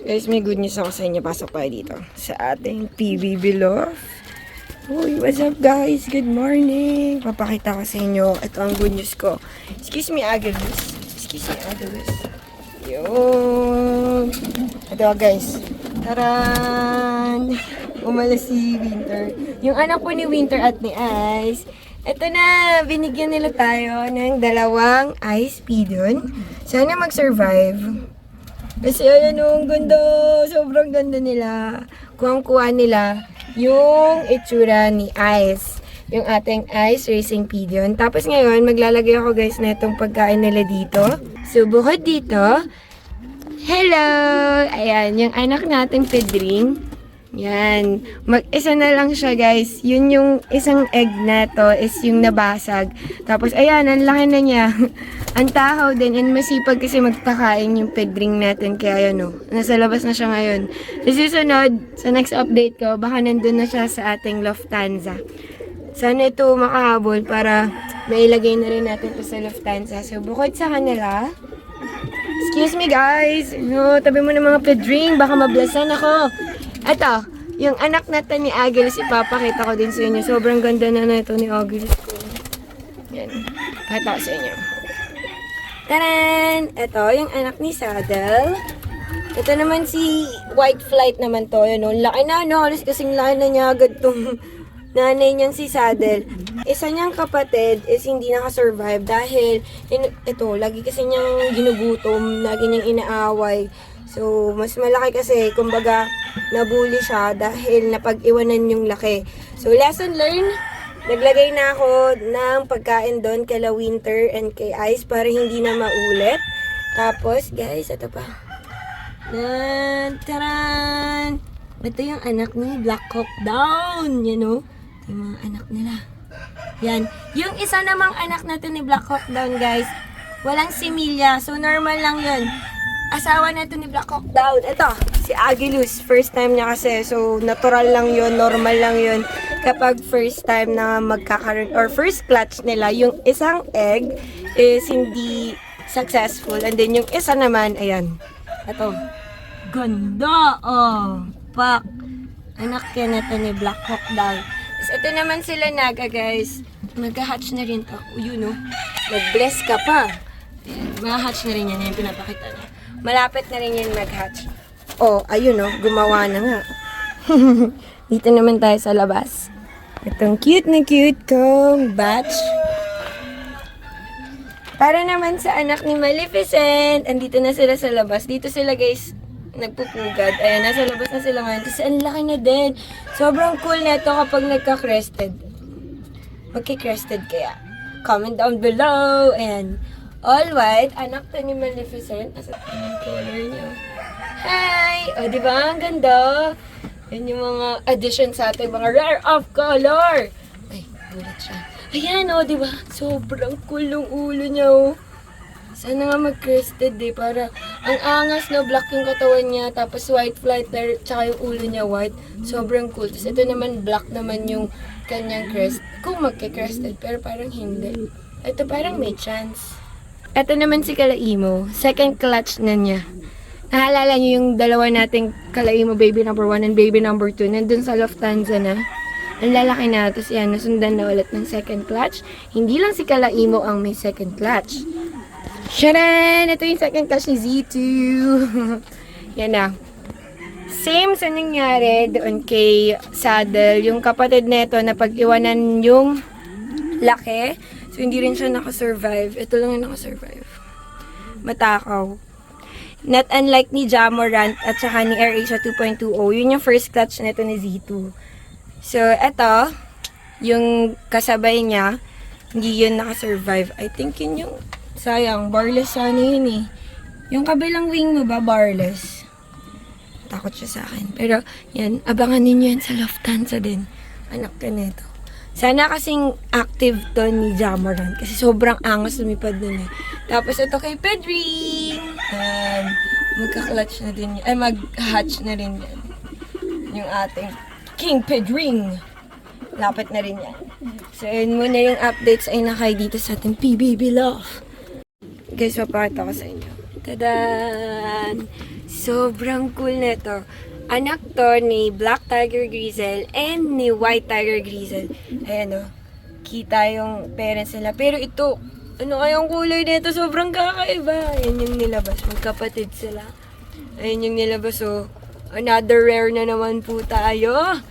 Guys, may good news ako sa inyo. Pasok tayo dito sa ating PBB Love. Uy, what's up guys? Good morning. Papakita ko sa inyo. Ito ang good news ko. Excuse me, Agilus. Excuse me, Agilus. Yun. Ito guys. Taran! Umalas si Winter. Yung anak po ni Winter at ni Ice. Ito na, binigyan nila tayo ng 2 ice pidon. Sana mag-survive. Kasi ayan o, ang ganda. Sobrang ganda nila. Kuwang-kuha nila yung itsura ni Ice. Yung ating Ice Racing Pidon. Tapos ngayon, maglalagay ako guys na itong pagkain nila dito. So, bukod dito, hello! Ayan, yung anak nating Pedring. Yan. Mag-isa na lang siya guys. Yun yung isang egg na to is yung nabasag. Tapos ayan, ang laki na niya. Ang tahaw din and masipag kasi magpakain yung Pedring natin. Kaya yan o. Nasa labas na siya ngayon. Sa susunod, sa next update ko, baka nandun na siya sa ating Lufthansa. Sana ito makahabol para mailagay na rin natin ito sa Lufthansa. So bukod sa kanila, excuse me guys. No, tabi mo ng mga Pedring. Baka mablasan ako. Ito, yung anak natin ni Agilus, ipapakita ko din sa inyo. Sobrang ganda na ito ni Agilus ko. Yan, pakita ko sa inyo. Taran! Ito, yung anak ni Saddle. Ito naman si White Flight naman to. Yun, laki na, no? Halos kasing laki na niya agad tong nanay niyang si Saddle. Isa niyang kapatid is hindi nakasurvive dahil, ito, lagi kasi niyang ginugutom, lagi niyang inaaway. So, mas malaki kasi, kumbaga, nabully siya dahil napag-iwanan yung laki. So, lesson learned, naglagay na ako ng pagkain doon kay Winter and kay Ice para hindi na maulit. Tapos, guys, ito pa. Taran! Ito yung anak ni Black Hawk Down, you know? Ito yung mga anak nila. Yan. Yung isa namang anak natin ni Black Hawk Down, guys, walang similya. So, normal lang yun. Asawa na ito ni Black Hawk Down. Ito, si Agilus. First time niya kasi. So, natural lang yun. Normal lang yun. Kapag first time na magkakaroon or first clutch nila, yung isang egg is hindi successful. And then, yung isa naman, ayan. Ito. Ganda! Oh! Pak! Anak yan ito ni Black Hawk Down. So, ito naman sila naga, guys. Mag-hatch na rin to. Yun, no? Nag-bless ka pa. Ayan. Ma-hatch na rin yan. Yan yung pinapakita niya. Malapit na rin yan mag-hatch. Oh, ayun oh, gumawa na nga. Dito naman tayo sa labas. Itong cute na cute kong batch. Para naman sa anak ni Maleficent. Andito na sila sa labas. Dito sila guys, nagpupugad. Ayan, nasa labas na sila ngayon. Kasi ang laki na din. Sobrang cool na ito kapag nagka-crested. Magki-crested kaya. Comment down below. Ayan. All white, anak to ni Maleficent. Asa ang color niya. Hi! O, di ba? Ang ganda. Yan yung mga addition sa ating mga rare of color. Ay, gulat siya. Ayan, o, di ba? Sobrang cool yung ulo niya, o. Sana nga mag-crested, eh. Para ang angas, no? Black yung katawan niya. Tapos white flight, tsaka yung ulo niya white. Sobrang cool. Tapos ito naman, black naman yung kanyang crest. Kung magka-crested, pero parang hindi. Ito parang may chance. Ito naman si Kalaimo. Second clutch na niya. Nahalala niyo yung dalawa nating Kalaimo baby number 1 and baby number 2. Nandun sa Lufthansa na. Ang lalaki na. Tapos yan, nasundan na ulit ng second clutch. Hindi lang si Kalaimo ang may second clutch. Sharan! Ito yung second clutch ni Z2. Yan na. Same sa nangyari doon kay Saddle. Yung kapatid neto na pag-iwanan yung laki. So, hindi rin siya nakasurvive. Ito lang yung nakasurvive. Matakaw. Not unlike ni Jamorant at saka ni AirAsia 2.20. Yun yung first clutch nito ni Z2. So, ito, yung kasabay niya, hindi yun nakasurvive. I think yun yung, sayang, barless sana yun eh. Yung kabilang wing mo ba, barless? Takot siya sa akin. Pero, yan, abangan ninyo yan sa Lufthansa din. Anak ka nito. Sana kasing active to ni Jamorant kasi sobrang angas lumipad nun eh. Tapos ito kay Pedring. Magka-clutch na din yan. Ay, mag-hatch na rin yan. Yung ating King Pedring. Lapit na rin yan. So, yun muna yung updates ay nakay dito sa ating PBB Love. Guys, papakita ko sa inyo. Tadaan! Sobrang cool nito. Anak to ni Black Tiger Grizzle and ni White Tiger Grizzle. Ayan o. Kita yung parents nila. Pero ito, ano kayang kulay nito? Sobrang kakaiba. Ayan yung nilabas. Magkapatid sila. Ayan yung nilabas o. Another rare na naman po tayo.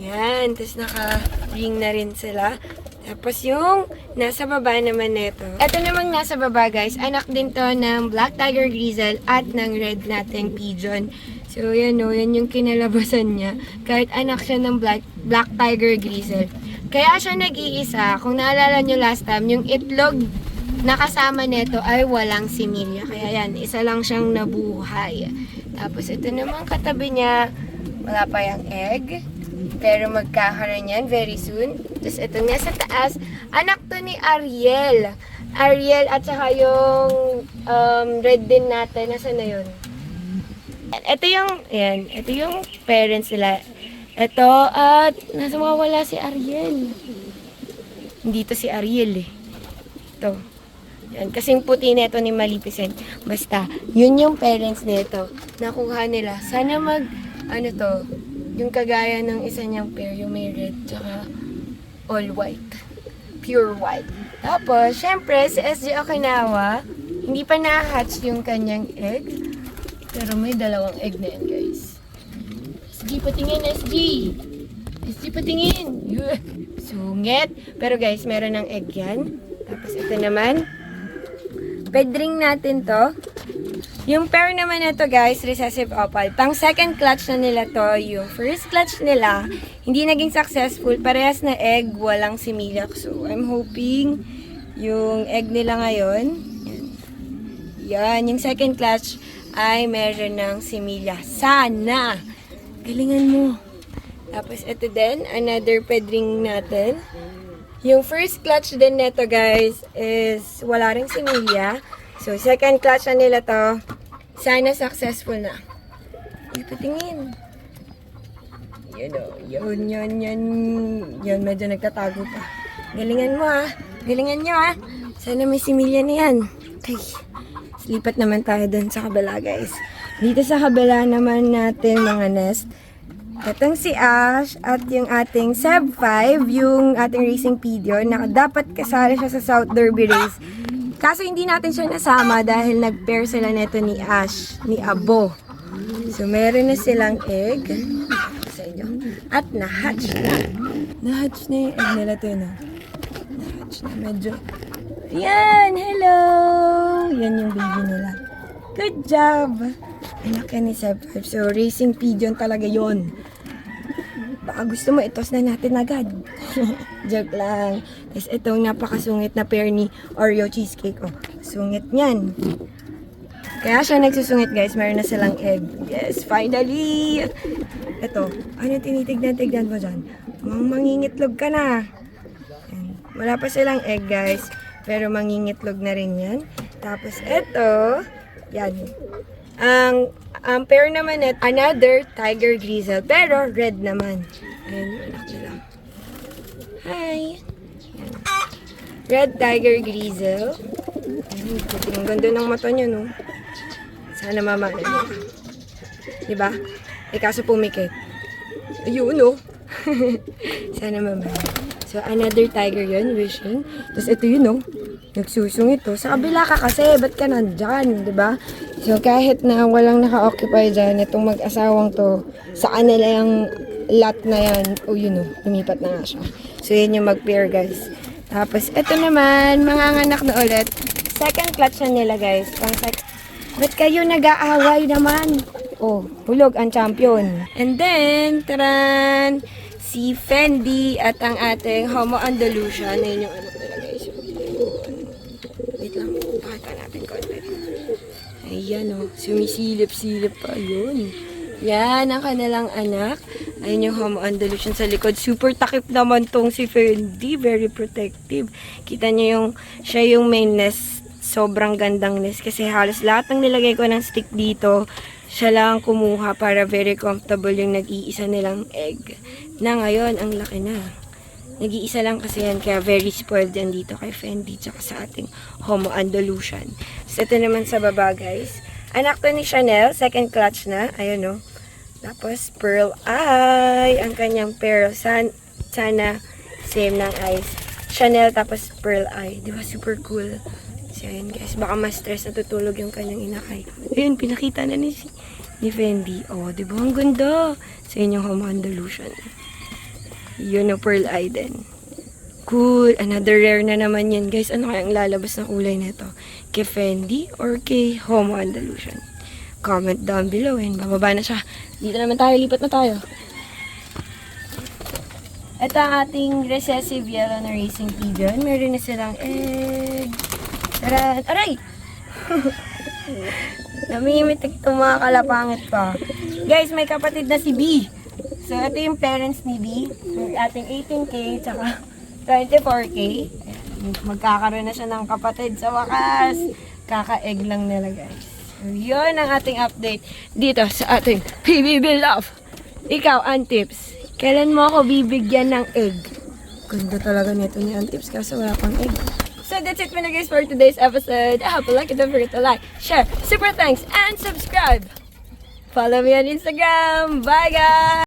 Ayan. Tapos naka-ring na rin sila. Tapos yung nasa baba naman nito. Ito namang nasa baba guys, anak din to ng Black Tiger Grizzle at ng red nating pigeon. So yan o, yan yung kinalabasan niya. Kahit anak siya ng Black Tiger Grizzle. Kaya siya nag-iisa, kung naalala nyo last time, yung itlog na kasama nito ay walang similya. Kaya yan, isa lang siyang nabuhay. Tapos ito namang katabi niya, wala pa yung egg. Pero magkakaroon yan very soon. Tapos ito nasa taas, anak to ni Ariel. Ariel at saka yung red din natin. Nasaan na yun? Ito yung, ayan, ito yung parents nila. Ito at nasa mawala si Ariel. Hindi to si Ariel eh. Ito. Yan, kasing puti nito ni Maleficent. Basta, yun yung parents nito. Nakuha nila. Sana ano to, yung kagaya ng isa niyang pair, yung may red, tsaka all white. Pure white. Tapos, syempre, si SG Okinawa, hindi pa na-hatch yung kanyang egg. Pero may dalawang egg na yan, guys. SG, patingin, SG! SG, patingin! Sungit! Pero guys, meron ng egg yan. Tapos, ito naman. Pedring natin to. Yung pair naman na to guys, recessive opal. Pang second clutch na nila to. Yung first clutch nila, hindi naging successful. Parehas na egg, walang similak. So, I'm hoping yung egg nila ngayon, yan, yung second clutch ay meron ng similya. Sana! Galingan mo. Tapos ito din, another pedring natin. Yung first clutch din neto guys is wala ring similya. So, second clutch na nila to. Sana successful na. Ipatingin. Yun o. Yun, medyo nagtatago pa. Galingan mo ha. Galingan nyo ha. Sana may similya na yan. Okay. Lipat naman tayo dun sa kabila guys. Dito sa kabila naman natin mga nest. Itong si Ash at yung ating Seb 5, yung ating racing pigeon, na dapat kasali siya sa South Derby race. Kaso hindi natin siya nasama dahil nag-pair sila neto ni Ash, ni Abo. So meron na silang egg. Sa inyo. At na-hatch na. Na-hatch na yung egg nila to na. Na-hatch na medyo. Yan! Hello! Yan yung baby nila. Good job! Anak yan ni Seb 5. So racing pigeon talaga yon. Baka gusto mo, itos na natin agad. Joke lang. Tapos itong napakasungit na pair ni Oreo cheesecake. Oh, sungit niyan. Kaya siya nagsusungit guys. Meron na silang egg. Yes, finally! Ito. Ano tinitignan-tignan mo dyan? Mangingitlog ka na. Yan. Wala pa silang egg guys. Pero mangingitlog na rin yan. Tapos ito. Yan. Ang pair naman net, another Tiger Grizzle, pero red naman. Ayan yung anak nila. Hi! Ayan. Red Tiger Grizzle. Ayan, ang ganda ng mata niya, no? Sana mamana niya. Diba? Eh, kaso pumikit. Ayun, no? Sana mamana. So, another tiger yun, wishing. Tapos ito yun, no? Nagsusungit to. Sa kabila ka kasi, ba't ka nandyan, di ba? So, kahit na walang naka-occupy dyan, itong mag-asawang to, sa kanila yung lot na yan, oh yun o, lumipat na nga siya. So, yun yung mag-pair, guys. Tapos, ito naman, manganganak na ulit. Second clutch na nila, guys. Ba't kayo nag-aaway naman? Oh, hulog ang champion. And then, taran! Si Fendi at ang ating Homo Andalusian. Ayun yung anak nila, guys. Wait lang, pakita natin konti. Ayan o, sumisilip-silip pa yun. Yan, ang kanilang anak. Ayun yung Homo Andalusian sa likod. Super takip naman tong si Fendi. Very protective. Kita niyo yung, siya yung main nest. Sobrang gandang nest. Kasi halos lahat ng nilagay ko ng stick dito, siya lang kumuha para very comfortable yung nag-iisa nilang egg. Na ngayon, ang laki na. Nag-iisa lang kasi yan, kaya very spoiled yan dito kay Fendi, tsaka sa ating Homo Andalusian. So, ito naman sa baba, guys. Anak to ni Chanel, second clutch na. Ayun no. Tapos Pearl Eye, ang kanyang pair. Sana same ng eyes. Chanel tapos Pearl Eye. Di ba super cool? So ayun guys, baka ma-stress na tutulog yung kanyang inakay. Ayun, pinakita na ni Fendi. Oh, di ba ang ganda? Sa inyong Home Andalusian. Yun na Pearl Eye din. Cool. Another rare na naman yan guys. Ano kayang lalabas na kulay nito? Kay Fendi or kay Home Andalusian? Comment down below and bababa na siya. Dito naman tayo, lipat na tayo. Ito ang ating recessive yellow na racing pigeon. Meron na silang egg. Tara! Aray! Namimitik itong mga kalapangit pa. Guys, may kapatid na si B. So, ito yung parents ni B. Yung ating 18K tsaka 24K. Magkakaroon na siya ng kapatid sa wakas. Kaka-egg lang nila guys. So, yun ang ating update dito sa ating PBB Love. Ikaw, Antips, kailan mo ako bibigyan ng egg? Ganda talaga nito ni Antips kasi wala pang egg. So that's it muna guys for today's episode. I hope you like it. Don't forget to like, share, super thanks, and subscribe. Follow me on Instagram. Bye guys!